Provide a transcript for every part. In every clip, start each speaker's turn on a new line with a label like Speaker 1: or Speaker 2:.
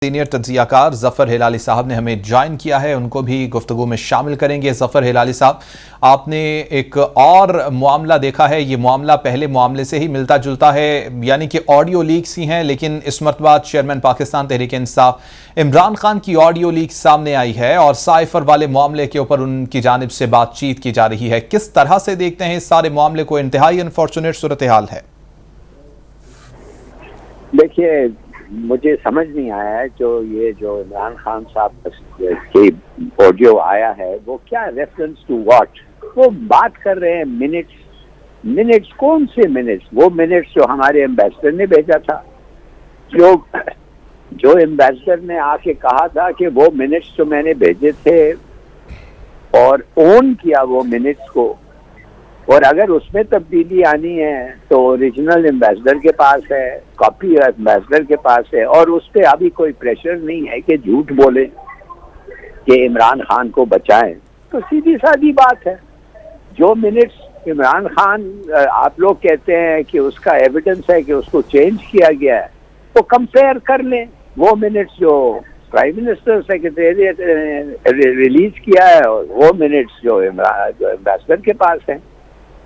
Speaker 1: Senior تجزیہ کار ظفر ہلالی صاحب نے ہمیں جوائن کیا ہے، ان کو بھی گفتگو میں شامل کریں گے۔ ظفر ہلالی صاحب، آپ نے ایک اور معاملہ دیکھا ہے، یہ معاملہ پہلے معاملے سے ہی ملتا جلتا ہے، یعنی کہ آڈیو لیکس ہی ہیں، لیکن اس مرتبہ چیئرمین پاکستان تحریک انصاف عمران خان کی آڈیو لیک سامنے آئی ہے اور سائفر والے معاملے کے اوپر ان کی جانب سے بات چیت کی جا رہی ہے۔ کس طرح سے دیکھتے ہیں اس سارے معاملے کو؟ انتہائی انفارچونیٹ صورتحال ہے۔
Speaker 2: دیکھیے، مجھے سمجھ نہیں آیا ہے جو عمران خان صاحب کی آڈیو آیا ہے وہ کیا ریفرنس ٹو واٹ وہ بات کر رہے ہیں۔ منٹس کون سے منٹس؟ وہ منٹس جو ہمارے ایمبیسڈر نے بھیجا تھا، جو ایمبیسڈر نے آ کے کہا تھا کہ وہ منٹس جو میں نے بھیجے تھے اور اون کیا وہ منٹس کو، اور اگر اس میں تبدیلی آنی ہے تو اوریجنل ایمبیسڈر کے پاس ہے، کاپی ایمبیسڈر کے پاس ہے، اور اس پہ ابھی کوئی پریشر نہیں ہے کہ جھوٹ بولے کہ عمران خان کو بچائیں۔ تو سیدھی سادی بات ہے، جو منٹس عمران خان آپ لوگ کہتے ہیں کہ اس کا ایویڈنس ہے کہ اس کو چینج کیا گیا ہے، تو کمپیئر کر لیں وہ منٹس جو پرائم منسٹر سیکریٹریٹ ریلیز کیا ہے اور وہ منٹس جو ایمبیسڈر کے پاس ہیں۔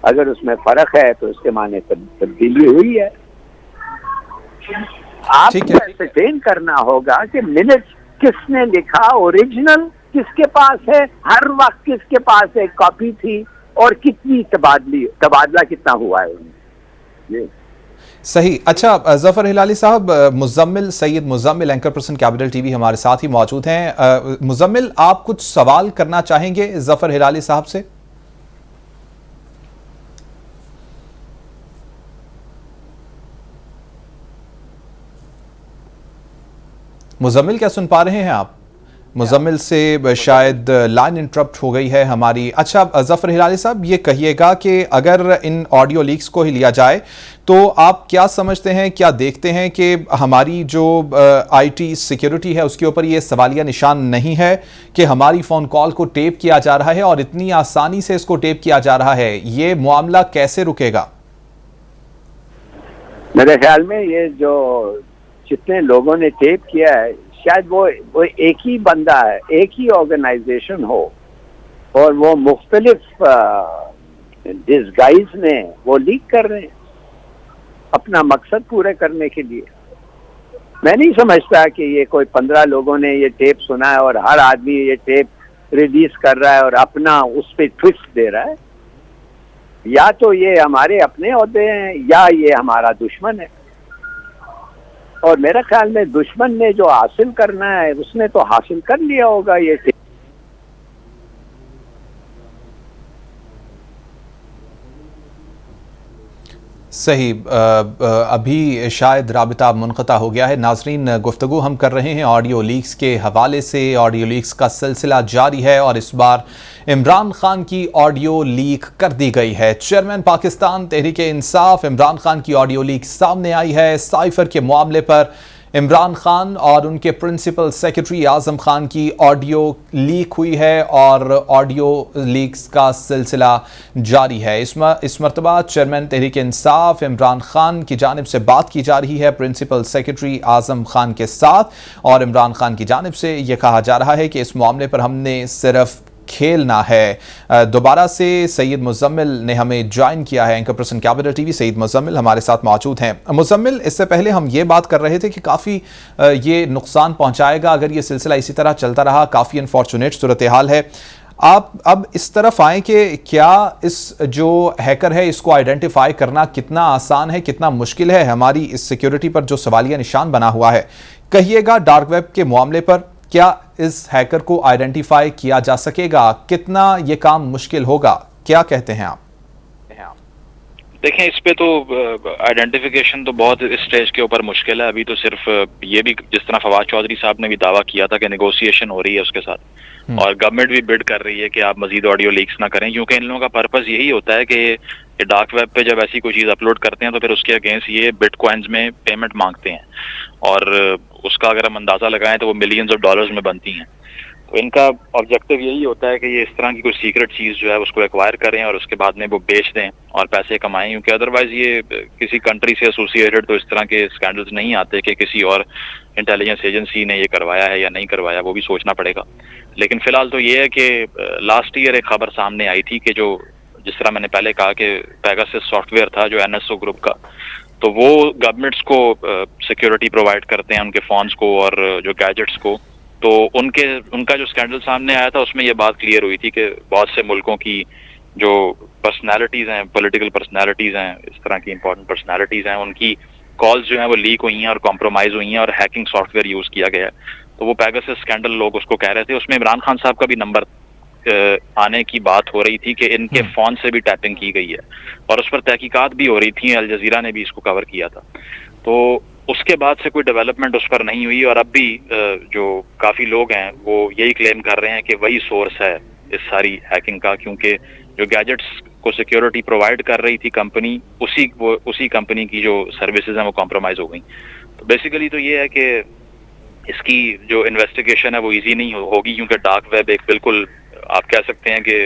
Speaker 2: اگر اس میں فرق ہے تو اس کے معنی تبدیلی ہوئی ہے۔ آپ کو ایسرٹین کرنا ہوگا کہ منٹس کس نے لکھا، اوریجنل کس کے پاس ہے، ہر وقت کس کے پاس ایک کاپی تھی، اور کتنی تبادلہ کتنا ہوا ہے جی۔
Speaker 1: صحیح۔ اچھا ظفر ہلالی صاحب، Syed Muzammil anchor person Capital T V ہمارے ساتھ ہی موجود ہیں۔ مزمل، آپ کچھ سوال کرنا چاہیں گے ظفر ہلالی صاحب سے؟ مزمل، کیا سن پا رہے ہیں آپ؟ مزمل سے شاید لائن انٹرپٹ ہو گئی ہے ہماری۔ اچھا ظفر ہلالی صاحب، یہ کہیے گا کہ اگر ان آڈیو لیکس کو ہی لیا جائے تو آپ کیا سمجھتے ہیں، کیا دیکھتے ہیں کہ ہماری جو آئی ٹی سیکیورٹی ہے اس کے اوپر یہ سوالیہ نشان نہیں ہے کہ ہماری فون کال کو ٹیپ کیا جا رہا ہے اور اتنی آسانی سے اس کو ٹیپ کیا جا رہا ہے؟ یہ معاملہ کیسے رکے گا؟
Speaker 2: میرے خیال میں یہ جو جتنے لوگوں نے ٹیپ کیا ہے، شاید وہ ایک ہی بندہ ہے، ایک ہی آرگنائزیشن ہو، اور وہ مختلف ڈسگائز میں وہ لیک کر رہے ہیں اپنا مقصد پورے کرنے کے لیے۔ میں نہیں سمجھتا کہ یہ کوئی 15 لوگوں نے یہ ٹیپ سنا ہے اور ہر آدمی یہ ٹیپ ریلیز کر رہا ہے اور اپنا اس پہ ٹوسٹ دے رہا ہے۔ یا تو یہ ہمارے اپنے عہدے ہیں یا یہ ہمارا دشمن ہے، اور میرے خیال میں دشمن نے جو حاصل کرنا ہے اس نے تو حاصل کر لیا ہوگا۔ یہ
Speaker 1: صحیح۔ ابھی شاید رابطہ منقطع ہو گیا ہے۔ ناظرین، گفتگو ہم کر رہے ہیں آڈیو لیکس کے حوالے سے۔ آڈیو لیکس کا سلسلہ جاری ہے اور اس بار عمران خان کی آڈیو لیک کر دی گئی ہے۔ چیئرمین پاکستان تحریک انصاف عمران خان کی آڈیو لیک سامنے آئی ہے۔ سائفر کے معاملے پر عمران خان اور ان کے پرنسپل سیکرٹری اعظم خان کی آڈیو لیک ہوئی ہے اور آڈیو لیکس کا سلسلہ جاری ہے۔ اس مرتبہ چیئرمین تحریک انصاف عمران خان کی جانب سے بات کی جا رہی ہے پرنسپل سیکرٹری اعظم خان کے ساتھ، اور عمران خان کی جانب سے یہ کہا جا رہا ہے کہ اس معاملے پر ہم نے صرف کھیلنا ہے۔ دوبارہ سے سید مزمل نے ہمیں جوائن کیا ہے، anchor person Capital T V Syed Muzammil ہمارے ساتھ موجود ہیں۔ مزمل، اس سے پہلے ہم یہ بات کر رہے تھے کہ کافی یہ نقصان پہنچائے گا اگر یہ سلسلہ اسی طرح چلتا رہا، کافی انفارچونیٹ صورتحال ہے۔ آپ اب اس طرف آئیں کہ کیا اس جو ہیکر ہے اس کو آئیڈینٹیفائی کرنا کتنا آسان ہے، کتنا مشکل ہے؟ ہماری اس سیکیورٹی پر جو سوالیہ نشان بنا ہوا ہے، کہیے گا ڈارک ویب کے معاملے پر کیا اس ہیکر کو آئیڈینٹیفائی کیا جا سکے گا؟ کتنا یہ کام مشکل ہوگا؟ کیا کہتے ہیں آپ؟
Speaker 3: دیکھیں، اس پہ تو آئیڈینٹیفیکیشن تو بہت اسٹیج کے اوپر مشکل ہے۔ ابھی تو صرف یہ بھی، جس طرح فواد چودھری صاحب نے بھی دعویٰ کیا تھا کہ نیگوسیشن ہو رہی ہے اس کے ساتھ، اور گورنمنٹ بھی بڈ کر رہی ہے کہ آپ مزید آڈیو لیکس نہ کریں، کیونکہ ان لوگوں کا پرپز یہی ہوتا ہے کہ ڈارک ویب پہ جب ایسی کوئی چیز اپلوڈ کرتے ہیں تو پھر اس کے اگینسٹ یہ بٹ کوائنز میں پیمنٹ مانگتے ہیں، اور اس کا اگر ہم اندازہ لگائیں تو وہ ملینز آف ڈالرز میں بنتی ہیں۔ ان کا آبجیکٹو یہی ہوتا ہے کہ یہ اس طرح کی کوئی سیکرٹ چیز جو ہے اس کو ایکوائر کریں اور اس کے بعد میں وہ بیچ دیں اور پیسے کمائیں، کیونکہ ادروائز یہ کسی کنٹری سے ایسوسیٹڈ تو اس طرح کے اسکینڈلز نہیں آتے کہ کسی اور انٹیلیجنس ایجنسی نے یہ کروایا ہے یا نہیں کروایا، وہ بھی سوچنا پڑے گا. لیکن فی الحال تو یہ ہے کہ لاسٹ ایئر ایک خبر سامنے آئی تھی کہ جو جس طرح میں نے پہلے کہا کہ پیگاسس سافٹ ویئر تھا جو NSO گروپ کا، تو وہ گورنمنٹس کو سیکیورٹی پرووائڈ کرتے ہیں ان کے فونز کو اور جو گیجٹس کو. تو ان کا جو اسکینڈل سامنے آیا تھا اس میں یہ بات کلیئر ہوئی تھی کہ بہت سے ملکوں کی جو پرسنالٹیز ہیں، پولیٹیکل پرسنالٹیز ہیں، اس طرح کی امپورٹنٹ پرسنالٹیز ہیں، ان کی کالز جو ہیں وہ لیک ہوئی ہیں اور کمپرومائز ہوئی ہیں اور ہیکنگ سافٹ ویئر یوز کیا گیا ہے. تو وہ پیگاسس اسکینڈل لوگ اس کو کہہ رہے تھے. اس میں عمران خان صاحب کا بھی نمبر آنے کی بات ہو رہی تھی کہ ان کے فون سے بھی ٹیپنگ کی گئی ہے اور اس پر تحقیقات بھی ہو رہی تھیں. الجزیرہ نے بھی اس کو کور کیا تھا. تو اس کے بعد سے کوئی ڈیولپمنٹ اس پر نہیں ہوئی اور اب بھی جو کافی لوگ ہیں وہ یہی کلیم کر رہے ہیں کہ وہی سورس ہے اس ساری ہیکنگ کا، کیونکہ جو گیجٹس کو سیکیورٹی پرووائڈ کر رہی تھی کمپنی، اسی کمپنی کی جو سروسز ہیں وہ کمپرومائز ہو گئیں. تو بیسیکلی تو یہ ہے کہ اس کی جو انویسٹیگیشن ہے وہ ایزی نہیں ہوگی، کیونکہ ڈارک ویب ایک بالکل آپ کہہ سکتے ہیں کہ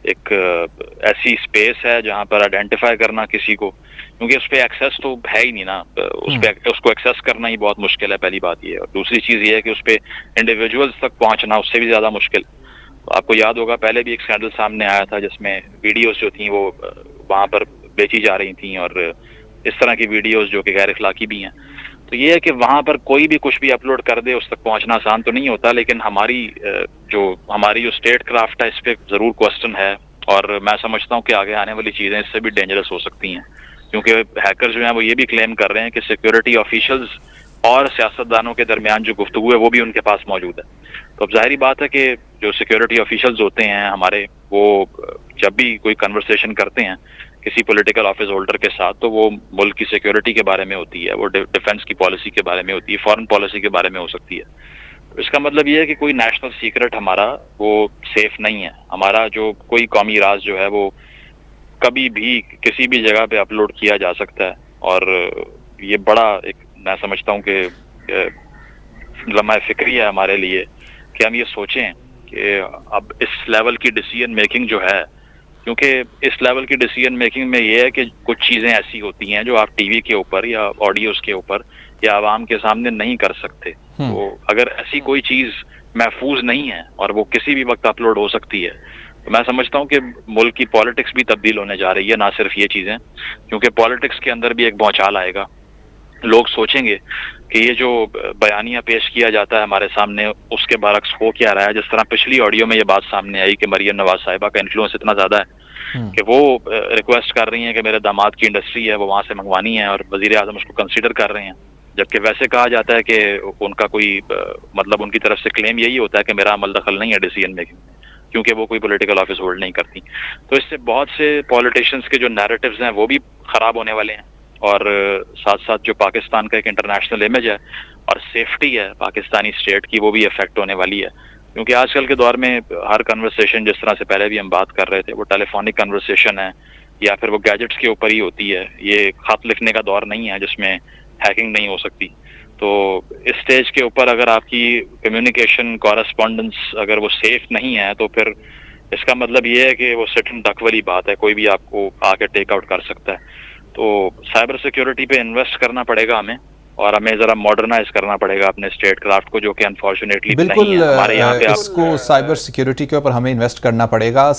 Speaker 3: ایک ایسی اسپیس ہے جہاں پر آئیڈینٹیفائی کرنا کسی کو، کیونکہ اس پہ ایکسیس تو ہے ہی نہیں نا، اس کو ایکسیس کرنا ہی بہت مشکل ہے. پہلی بات یہ ہے، اور دوسری چیز یہ ہے کہ اس پہ انڈیویجولز تک پہنچنا اس سے بھی زیادہ مشکل. تو آپ کو یاد ہوگا پہلے بھی ایک اسکینڈل سامنے آیا تھا جس میں ویڈیوز جو تھیں وہ وہاں پر بیچی جا رہی تھیں اور اس طرح کی ویڈیوز جو کہ غیر اخلاقی بھی ہیں. تو یہ ہے کہ وہاں پر کوئی بھی کچھ بھی اپلوڈ کر دے، اس تک پہنچنا آسان تو نہیں ہوتا، لیکن ہماری جو اسٹیٹ کرافٹ ہے اس پہ ضرور کوسچن ہے. اور میں سمجھتا ہوں کہ آگے آنے والی چیزیں اس سے بھی ڈینجرس ہو سکتی ہیں، کیونکہ ہیکر جو ہیں وہ یہ بھی کلیم کر رہے ہیں کہ سیکیورٹی آفیشلز اور سیاستدانوں کے درمیان جو گفتگو ہے وہ بھی ان کے پاس موجود ہے. تو اب ظاہری بات ہے کہ جو سیکیورٹی آفیشلز ہوتے ہیں ہمارے، وہ جب بھی کوئی کنورسیشن کرتے ہیں کسی پولیٹیکل آفس ہولڈر کے ساتھ تو وہ ملک کی سیکیورٹی کے بارے میں ہوتی ہے، وہ ڈیفنس کی پالیسی کے بارے میں ہوتی ہے، فارن پالیسی کے بارے میں ہو سکتی ہے. اس کا مطلب یہ ہے کہ کوئی نیشنل سیکرٹ ہمارا وہ سیف نہیں ہے. ہمارا جو کوئی قومی راز جو ہے وہ کبھی بھی کسی بھی جگہ پہ اپلوڈ کیا جا سکتا ہے. اور یہ بڑا ایک میں سمجھتا ہوں کہ لمحہ فکری ہے ہمارے لیے کہ ہم یہ سوچیں کہ اب اس لیول کی ڈیسیژن میکنگ جو ہے، کیونکہ اس لیول کی ڈیسیژن میکنگ میں یہ ہے کہ کچھ چیزیں ایسی ہوتی ہیں جو آپ ٹی وی کے اوپر یا آڈیوز کے اوپر یا عوام کے سامنے نہیں کر سکتے. تو اگر ایسی کوئی چیز محفوظ نہیں ہے اور وہ کسی بھی وقت اپلوڈ ہو سکتی ہے، تو میں سمجھتا ہوں کہ ملک کی پالیٹکس بھی تبدیل ہونے جا رہی ہے، نہ صرف یہ چیزیں، کیونکہ پالیٹکس کے اندر بھی ایک بھونچال آئے گا. لوگ سوچیں گے کہ یہ جو بیانیہ پیش کیا جاتا ہے ہمارے سامنے اس کے برعکس ہو کیا رہا ہے. جس طرح پچھلی آڈیو میں یہ بات سامنے آئی کہ مریم نواز صاحبہ کا انفلوئنس اتنا زیادہ ہے کہ وہ ریکویسٹ کر رہی ہیں کہ میرے داماد کی انڈسٹری ہے وہ وہاں سے منگوانی ہے اور وزیر اعظم اس کو کنسیڈر کر رہے ہیں، جبکہ ویسے کہا جاتا ہے کہ ان کا کوئی مطلب ان کی طرف سے کلیم یہی ہوتا ہے کہ میرا عمل دخل نہیں ہے ڈیسیژن میکنگ میں، کیونکہ وہ کوئی پولیٹیکل آفس ہولڈ نہیں کرتی. تو اس سے بہت سے پولیٹیشینز کے جو نیریٹیوز ہیں وہ بھی خراب ہونے والے ہیں، اور ساتھ ساتھ جو پاکستان کا ایک انٹرنیشنل امیج ہے اور سیفٹی ہے پاکستانی اسٹیٹ کی وہ بھی افیکٹ ہونے والی ہے. کیونکہ آج کل کے دور میں ہر کنورسیشن جس طرح سے پہلے بھی ہم بات کر رہے تھے وہ ٹیلی فونک کنورسیشن ہے یا پھر وہ گیجٹس کے اوپر ہی ہوتی ہے. یہ خط لکھنے کا دور نہیں ہے جس میں ہیکنگ نہیں ہو سکتی. تو اس سٹیج کے اوپر اگر آپ کی کمیونیکیشن کورسپونڈنس اگر وہ سیف نہیں ہے تو پھر اس کا مطلب یہ ہے کہ وہ سٹ اینڈ ڈک والی بات ہے، کوئی بھی آپ کو آ کے ٹیک آؤٹ کر سکتا ہے. تو سائبر سیکیورٹی پہ انویسٹ کرنا پڑے گا ہمیں، اور ہمیں ذرا ماڈرنائز کرنا پڑے گا اپنے اسٹیٹ کرافٹ کو، جو کہ انفارچونیٹلی
Speaker 1: بالکل اس کو سائبر سیکیورٹی کے اوپر ہمیں انویسٹ کرنا پڑے گا.